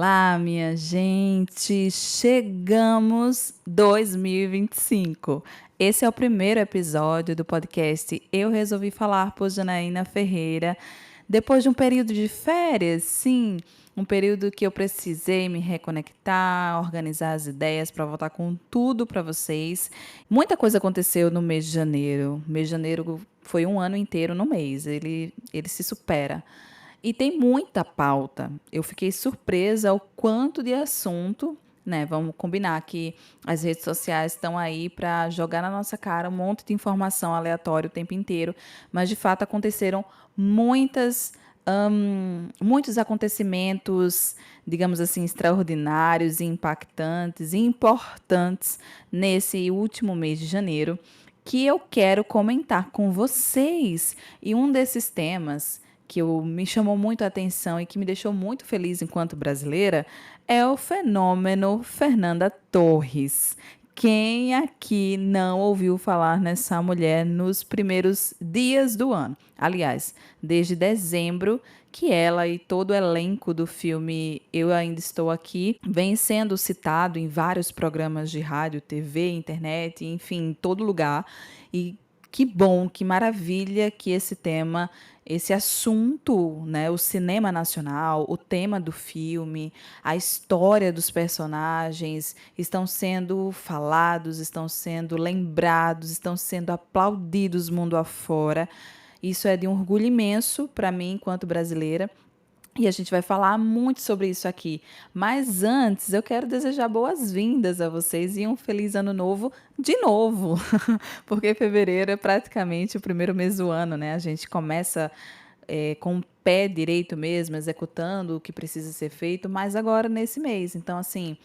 Olá, minha gente! Chegamos 2025. Esse é o primeiro episódio do podcast Eu Resolvi Falar por Janaína Ferreira. Depois de um período de férias, sim, um período que eu precisei me reconectar, organizar as ideias para voltar com tudo para vocês. Muita coisa aconteceu no mês de janeiro. O mês de janeiro foi um ano inteiro no mês, ele se supera. E tem muita pauta. Eu fiquei surpresa ao quanto de assunto, né? Vamos combinar que as redes sociais estão aí para jogar na nossa cara um monte de informação aleatória o tempo inteiro, mas de fato aconteceram muitos acontecimentos, digamos assim, extraordinários, impactantes e importantes nesse último mês de janeiro que eu quero comentar com vocês. E um desses temas me chamou muito a atenção e que me deixou muito feliz enquanto brasileira é o fenômeno Fernanda Torres. Quem aqui não ouviu falar nessa mulher nos primeiros dias do ano? Aliás, desde dezembro, que ela e todo o elenco do filme Eu Ainda Estou Aqui vem sendo citado em vários programas de rádio, TV, internet, enfim, em todo lugar. E que bom, que maravilha que esse tema, esse assunto, né, o cinema nacional, o tema do filme, a história dos personagens estão sendo falados, estão sendo lembrados, estão sendo aplaudidos mundo afora. Isso é de um orgulho imenso para mim, enquanto brasileira. E a gente vai falar muito sobre isso aqui. Mas antes, eu quero desejar boas-vindas a vocês e um feliz ano novo de novo. Porque fevereiro é praticamente o primeiro mês do ano, né? A gente começa com o pé direito mesmo, executando o que precisa ser feito, mas agora nesse mês. Então, assim,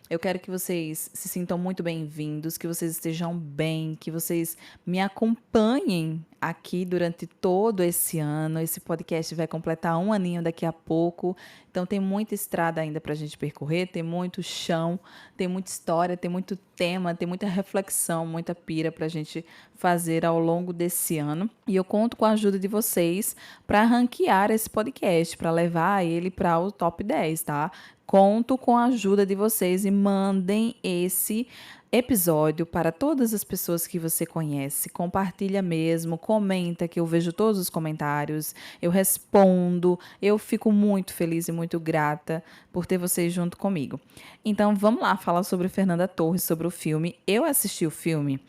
eu quero que vocês se sintam muito bem-vindos, que vocês estejam bem, que vocês me acompanhem aqui durante todo esse ano. Esse podcast vai completar um aninho daqui a pouco, então tem muita estrada ainda para a gente percorrer, tem muito chão, tem muita história, tem muito tema, tem muita reflexão, muita pira para a gente fazer ao longo desse ano. E eu conto com a ajuda de vocês para ranquear esse podcast, para levar ele para o top 10, tá? Conto com a ajuda de vocês e mandem esse episódio para todas as pessoas que você conhece. Compartilha mesmo, comenta, que eu vejo todos os comentários, eu respondo, eu fico muito feliz e muito grata por ter vocês junto comigo. Então vamos lá falar sobre Fernanda Torres, sobre o filme. Eu assisti o filme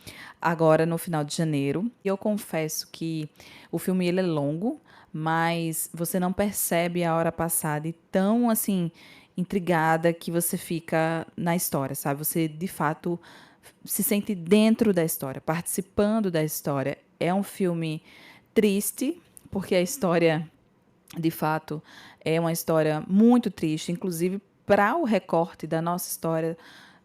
agora no final de janeiro e eu confesso que o filme ele é longo, mas você não percebe a hora passada e tão assim intrigada que você fica na história, sabe? Você, de fato, se sente dentro da história, participando da história. É um filme triste, porque a história, de fato, é uma história muito triste, inclusive para o recorte da nossa história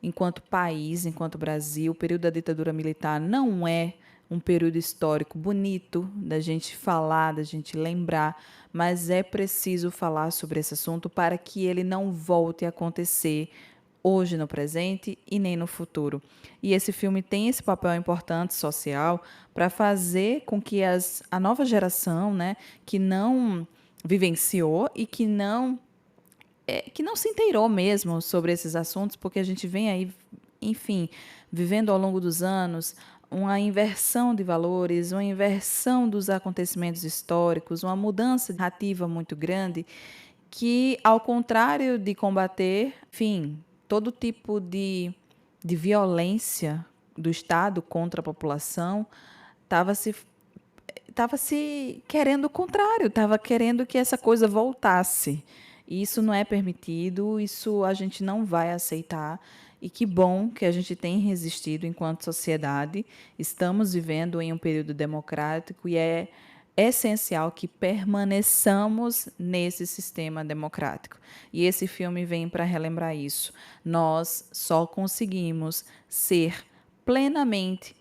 enquanto país, enquanto Brasil. O período da ditadura militar não é um período histórico bonito da gente falar, da gente lembrar, mas é preciso falar sobre esse assunto para que ele não volte a acontecer hoje no presente e nem no futuro. E esse filme tem esse papel importante social para fazer com que a nova geração, né, que não vivenciou e que não se inteirou mesmo sobre esses assuntos, porque a gente vem aí, enfim, vivendo ao longo dos anos uma inversão de valores, uma inversão dos acontecimentos históricos, uma mudança narrativa muito grande, que, ao contrário de combater, enfim, todo tipo de violência do Estado contra a população, estava se querendo o contrário, estava querendo que essa coisa voltasse. E isso não é permitido, isso a gente não vai aceitar. E que bom que a gente tem resistido enquanto sociedade. Estamos vivendo em um período democrático e é essencial que permaneçamos nesse sistema democrático. E esse filme vem para relembrar isso. Nós só conseguimos ser plenamente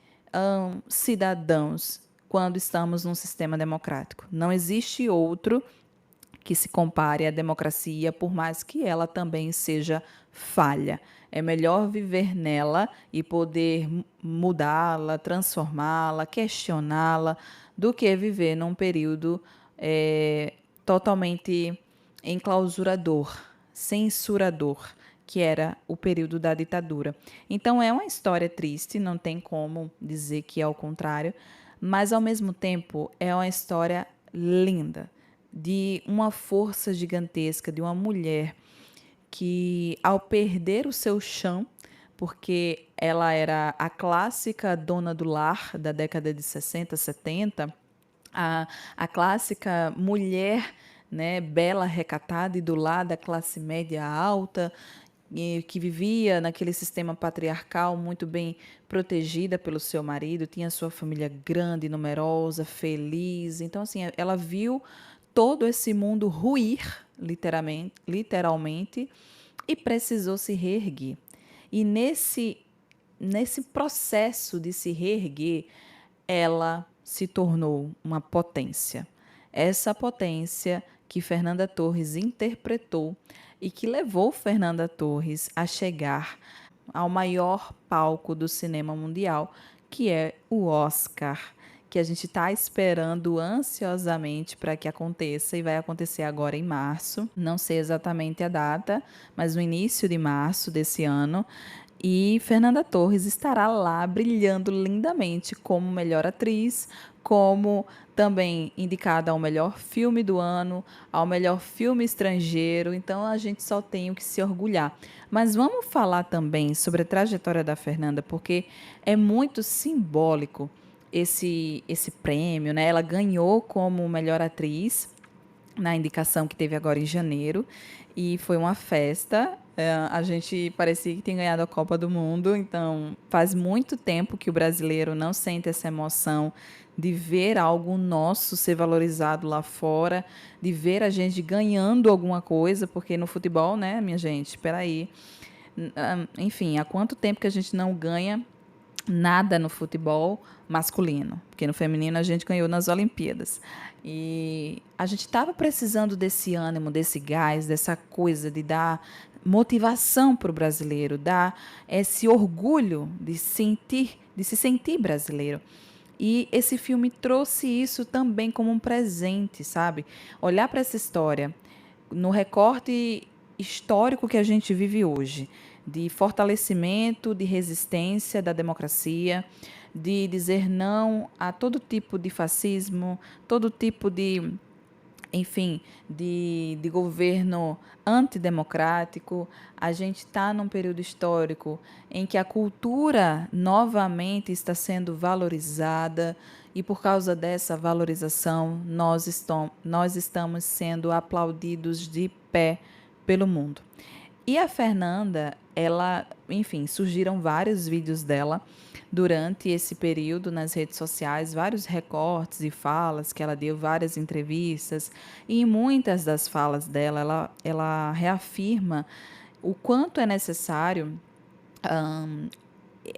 cidadãos quando estamos num sistema democrático. Não existe outro que se compare à democracia, por mais que ela também seja falha. É melhor viver nela e poder mudá-la, transformá-la, questioná-la, do que viver num período totalmente enclausurador, censurador, que era o período da ditadura. Então é uma história triste, não tem como dizer que é o contrário, mas ao mesmo tempo é uma história linda, de uma força gigantesca, de uma mulher que, ao perder o seu chão, porque ela era a clássica dona do lar da década de 60, 70, a clássica mulher, né, bela, recatada e do lado da classe média alta, e que vivia naquele sistema patriarcal muito bem protegida pelo seu marido, tinha sua família grande, numerosa, feliz. Então, assim, ela viu todo esse mundo ruir, literalmente, e precisou se reerguer. E nesse processo de se reerguer, ela se tornou uma potência. Essa potência que Fernanda Torres interpretou e que levou Fernanda Torres a chegar ao maior palco do cinema mundial, que é o Oscar, que a gente está esperando ansiosamente para que aconteça e vai acontecer agora em março. Não sei exatamente a data, mas no início de março desse ano. E Fernanda Torres estará lá brilhando lindamente como melhor atriz, como também indicada ao melhor filme do ano, ao melhor filme estrangeiro. Então a gente só tem o que se orgulhar. Mas vamos falar também sobre a trajetória da Fernanda, porque é muito simbólico esse prêmio, né? Ela ganhou como melhor atriz na indicação que teve agora em janeiro, e foi uma festa. A gente parecia que tinha ganhado a Copa do Mundo, então faz muito tempo que o brasileiro não sente essa emoção de ver algo nosso ser valorizado lá fora, de ver a gente ganhando alguma coisa, porque no futebol, né, minha gente, espera aí. Enfim, há quanto tempo que a gente não ganha nada no futebol masculino, porque no feminino a gente ganhou nas Olimpíadas. E a gente estava precisando desse ânimo, desse gás, dessa coisa de dar motivação para o brasileiro, dar esse orgulho de se sentir brasileiro. E esse filme trouxe isso também como um presente, sabe? Olhar para essa história no recorte histórico que a gente vive hoje, de fortalecimento, de resistência da democracia, de dizer não a todo tipo de fascismo, todo tipo de, enfim, de governo antidemocrático. A gente está num período histórico em que a cultura novamente está sendo valorizada, e por causa dessa valorização, nós estamos sendo aplaudidos de pé pelo mundo. E a Fernanda, ela, enfim, surgiram vários vídeos dela durante esse período nas redes sociais, vários recortes e falas que ela deu, várias entrevistas, e em muitas das falas dela, ela reafirma o quanto é necessário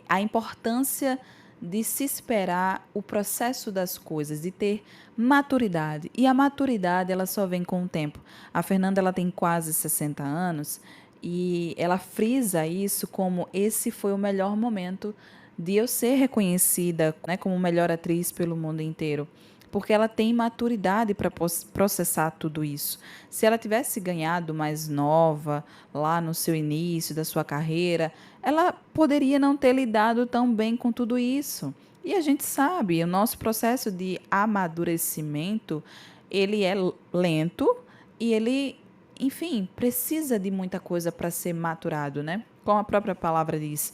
a importância de se esperar o processo das coisas, de ter maturidade. E a maturidade, ela só vem com o tempo. A Fernanda, ela tem quase 60 anos e ela frisa isso como esse foi o melhor momento de eu ser reconhecida, né, como melhor atriz pelo mundo inteiro, porque ela tem maturidade para processar tudo isso. Se ela tivesse ganhado mais nova, lá no seu início da sua carreira, ela poderia não ter lidado tão bem com tudo isso. E a gente sabe, o nosso processo de amadurecimento, ele é lento e ele, enfim, precisa de muita coisa para ser maturado, né? Como a própria palavra diz.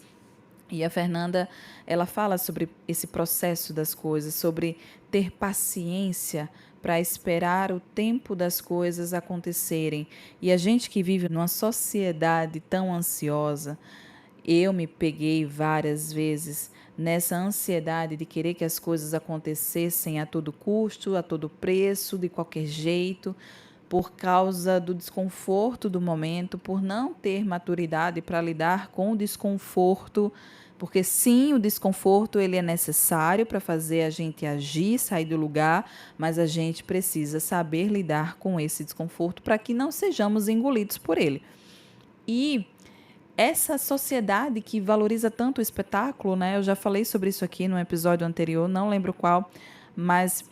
E a Fernanda, ela fala sobre esse processo das coisas, sobre ter paciência para esperar o tempo das coisas acontecerem. E a gente que vive numa sociedade tão ansiosa, eu me peguei várias vezes nessa ansiedade de querer que as coisas acontecessem a todo custo, a todo preço, de qualquer jeito, por causa do desconforto do momento, por não ter maturidade para lidar com o desconforto, porque sim, o desconforto ele é necessário para fazer a gente agir, sair do lugar, mas a gente precisa saber lidar com esse desconforto para que não sejamos engolidos por ele. E essa sociedade que valoriza tanto o espetáculo, né? Eu já falei sobre isso aqui no episódio anterior, não lembro qual, mas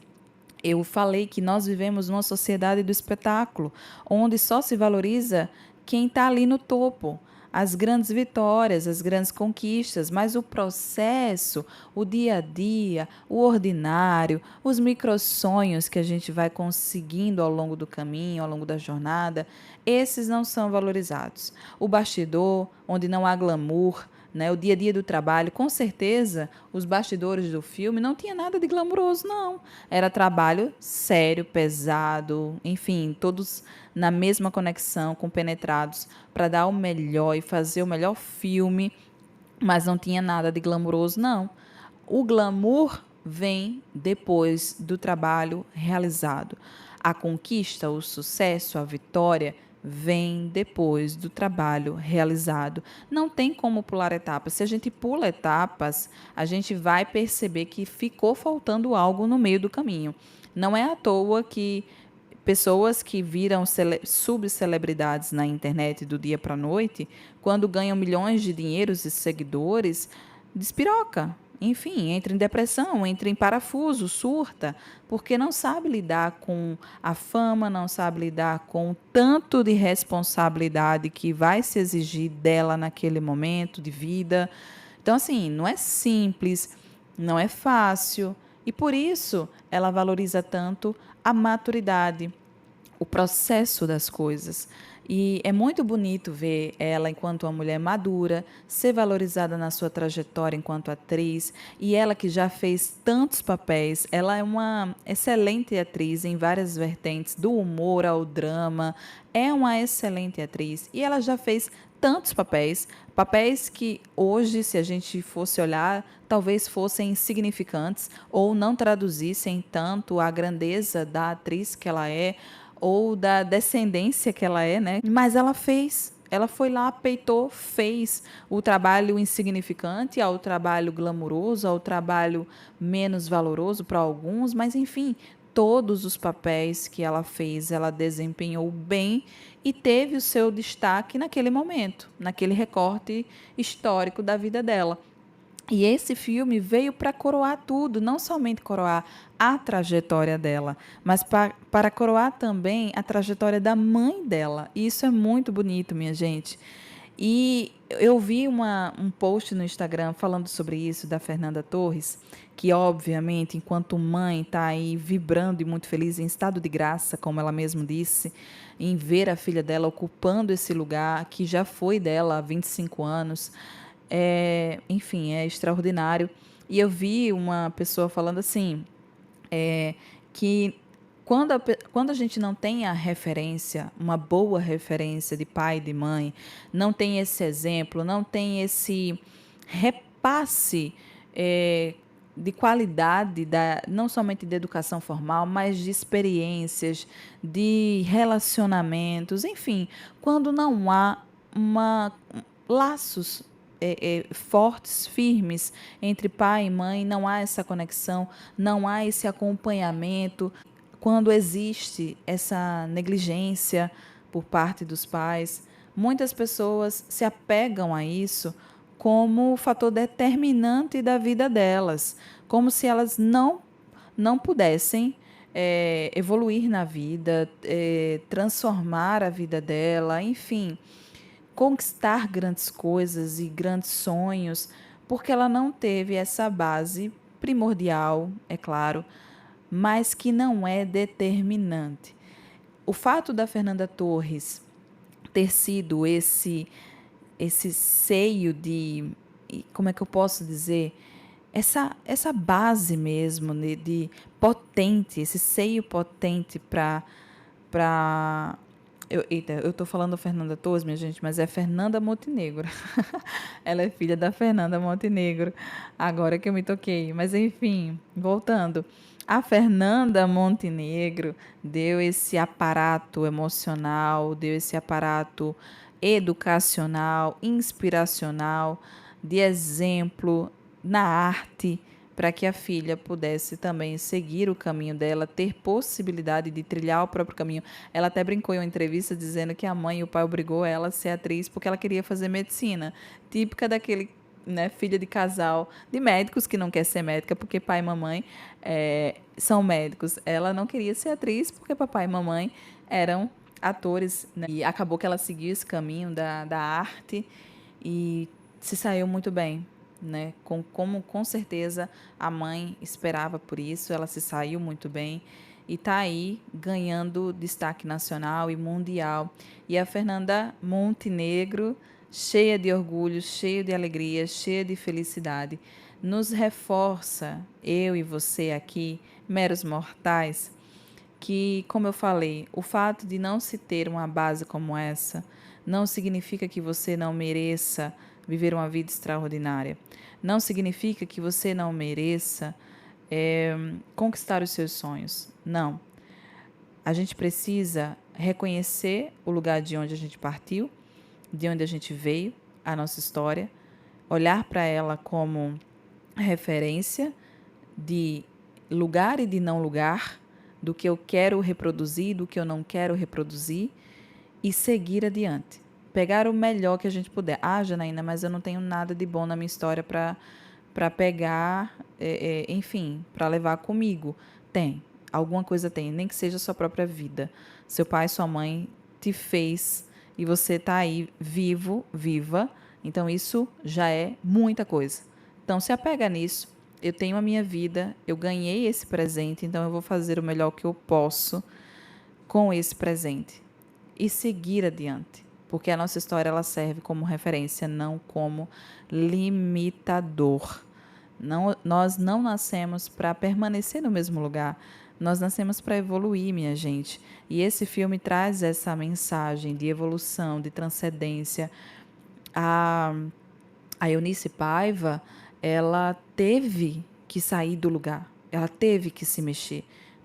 eu falei que nós vivemos numa sociedade do espetáculo, onde só se valoriza quem está ali no topo, as grandes vitórias, as grandes conquistas, mas o processo, o dia a dia, o ordinário, os microsonhos que a gente vai conseguindo ao longo do caminho, ao longo da jornada, esses não são valorizados. O bastidor, onde não há glamour, né, o dia a dia do trabalho, com certeza, os bastidores do filme não tinha nada de glamouroso, não. Era trabalho sério, pesado, enfim, todos na mesma conexão, compenetrados para dar o melhor e fazer o melhor filme, mas não tinha nada de glamouroso, não. O glamour vem depois do trabalho realizado. A conquista, o sucesso, a vitória vem depois do trabalho realizado. Não tem como pular etapas. Se a gente pula etapas, a gente vai perceber que ficou faltando algo no meio do caminho. Não é à toa que pessoas que viram subcelebridades na internet do dia para a noite, quando ganham milhões de dinheiros e seguidores, despiroca. Enfim, entra em depressão, entra em parafuso, surta, porque não sabe lidar com a fama, não sabe lidar com o tanto de responsabilidade que vai se exigir dela naquele momento de vida. Então, assim, não é simples, não é fácil, e por isso ela valoriza tanto a maturidade, o processo das coisas. E é muito bonito ver ela enquanto uma mulher madura, ser valorizada na sua trajetória enquanto atriz, e ela que já fez tantos papéis, ela é uma excelente atriz em várias vertentes, do humor ao drama, é uma excelente atriz, e ela já fez tantos papéis, papéis que hoje, se a gente fosse olhar, talvez fossem insignificantes ou não traduzissem tanto a grandeza da atriz que ela é, ou da descendência que ela é, né? Mas ela fez. Ela foi lá, peitou, fez o trabalho insignificante ao trabalho glamuroso, ao trabalho menos valoroso para alguns, mas enfim, todos os papéis que ela fez, ela desempenhou bem e teve o seu destaque naquele momento, naquele recorte histórico da vida dela. E esse filme veio para coroar tudo, não somente coroar a trajetória dela, mas para coroar também a trajetória da mãe dela. E isso é muito bonito, minha gente. E eu vi um post no Instagram falando sobre isso, da Fernanda Torres, que obviamente, enquanto mãe, está aí vibrando e muito feliz, em estado de graça, como ela mesma disse, em ver a filha dela ocupando esse lugar que já foi dela há 25 anos. Enfim, é extraordinário. E eu vi uma pessoa falando assim, que quando a gente não tem a referência, uma boa referência de pai e de mãe, não tem esse exemplo, não tem esse repasse de qualidade, não somente de educação formal, mas de experiências, de relacionamentos, enfim, quando não há laços fortes, firmes entre pai e mãe, não há essa conexão, não há esse acompanhamento. Quando existe essa negligência por parte dos pais, muitas pessoas se apegam a isso como fator determinante da vida delas, como se elas não pudessem evoluir na vida, transformar a vida dela, enfim, conquistar grandes coisas e grandes sonhos, porque ela não teve essa base primordial, é claro, mas que não é determinante. O fato da Fernanda Torres ter sido esse seio de, como é que eu posso dizer, essa base mesmo de potente, esse seio potente para eu tô falando Fernanda Torres, minha gente, mas é Fernanda Montenegro. Ela é filha da Fernanda Montenegro, agora que eu me toquei. Mas, enfim, voltando. A Fernanda Montenegro deu esse aparato emocional, deu esse aparato educacional, inspiracional, de exemplo na arte, para que a filha pudesse também seguir o caminho dela, ter possibilidade de trilhar o próprio caminho. Ela até brincou em uma entrevista dizendo que a mãe e o pai obrigou ela a ser atriz porque ela queria fazer medicina, típica daquele, né, filha de casal de médicos que não quer ser médica porque pai e mamãe são médicos. Ela não queria ser atriz porque papai e mamãe eram atores, né? E acabou que ela seguiu esse caminho da arte e se saiu muito bem, né? Como com certeza a mãe esperava por isso, ela se saiu muito bem e tá aí ganhando destaque nacional e mundial. E a Fernanda Montenegro, cheia de orgulho, cheia de alegria, cheia de felicidade, nos reforça, eu e você aqui, meros mortais, que, como eu falei, o fato de não se ter uma base como essa não significa que você não mereça viver uma vida extraordinária. Não significa que você não mereça conquistar os seus sonhos. Não. A gente precisa reconhecer o lugar de onde a gente partiu, de onde a gente veio, a nossa história, olhar para ela como referência de lugar e de não lugar, do que eu quero reproduzir, do que eu não quero reproduzir e seguir adiante. Pegar o melhor que a gente puder. Ah, Janaína, mas eu não tenho nada de bom na minha história para pegar, enfim, para levar comigo. Tem, alguma coisa tem, nem que seja a sua própria vida. Seu pai, sua mãe te fez e você está aí vivo, viva. Então isso já é muita coisa. Então se apega nisso. Eu tenho a minha vida, eu ganhei esse presente, então eu vou fazer o melhor que eu posso com esse presente e seguir adiante, porque a nossa história ela serve como referência, não como limitador. Não, nós não nascemos para permanecer no mesmo lugar, nós nascemos para evoluir, minha gente. E esse filme traz essa mensagem de evolução, de transcendência. A, a Eunice Paiva, ela teve que sair do lugar, ela teve que se mexer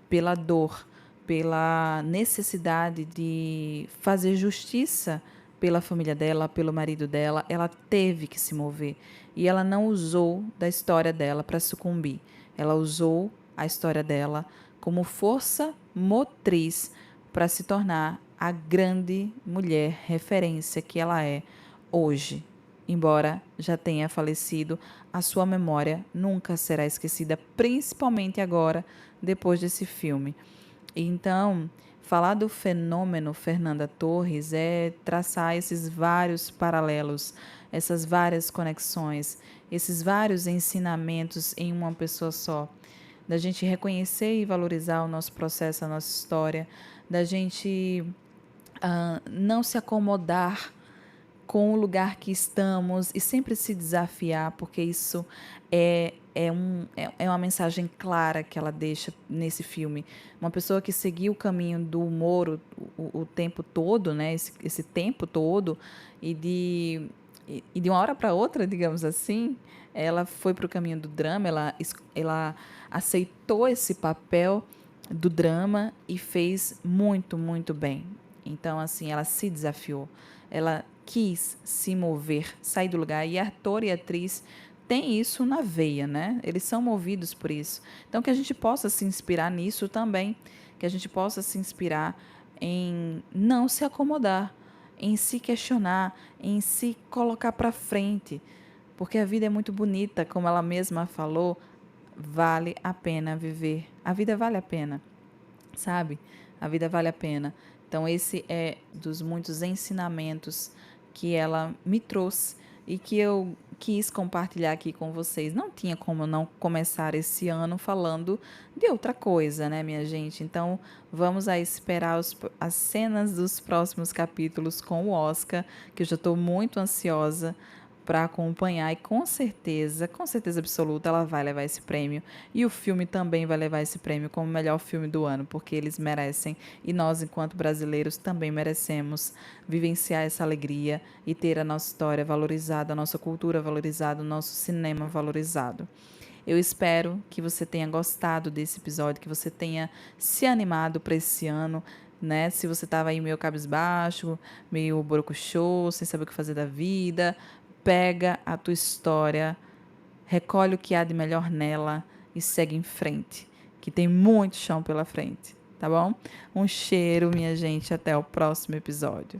pela dor, pela necessidade de fazer justiça pela família dela, pelo marido dela, ela teve que se mover. E ela não usou da história dela para sucumbir. Ela usou a história dela como força motriz para se tornar a grande mulher referência que ela é hoje. Embora já tenha falecido, a sua memória nunca será esquecida, principalmente agora, depois desse filme. Então, falar do fenômeno Fernanda Torres é traçar esses vários paralelos, essas várias conexões, esses vários ensinamentos em uma pessoa só. Da gente reconhecer e valorizar o nosso processo, a nossa história, da gente não se acomodar com o lugar que estamos e sempre se desafiar, porque isso é uma mensagem clara que ela deixa nesse filme. Uma pessoa que seguiu o caminho do humor o tempo todo, né? Esse tempo todo, e de uma hora para outra, digamos assim, ela foi para o caminho do drama, ela aceitou esse papel do drama e fez muito, muito bem. Então, assim, ela se desafiou, ela quis se mover, sair do lugar. E ator e atriz têm isso na veia, né? Eles são movidos por isso. Então, que a gente possa se inspirar nisso também, que a gente possa se inspirar em não se acomodar, em se questionar, em se colocar para frente, porque a vida é muito bonita, como ela mesma falou, vale a pena viver. A vida vale a pena, sabe? A vida vale a pena. Então, esse é dos muitos ensinamentos que ela me trouxe e que eu quis compartilhar aqui com vocês. Não tinha como não começar esse ano falando de outra coisa, né, minha gente? Então, vamos aí esperar as cenas dos próximos capítulos com o Oscar, que eu já estou muito ansiosa para acompanhar e com certeza absoluta, ela vai levar esse prêmio. E o filme também vai levar esse prêmio como melhor filme do ano, porque eles merecem e nós, enquanto brasileiros, também merecemos vivenciar essa alegria e ter a nossa história valorizada, a nossa cultura valorizada, o nosso cinema valorizado. Eu espero que você tenha gostado desse episódio, que você tenha se animado para esse ano, né? Se você estava aí meio cabisbaixo, meio borocochô, sem saber o que fazer da vida, pega a tua história, recolhe o que há de melhor nela e segue em frente, que tem muito chão pela frente, tá bom? Um cheiro, minha gente, até o próximo episódio.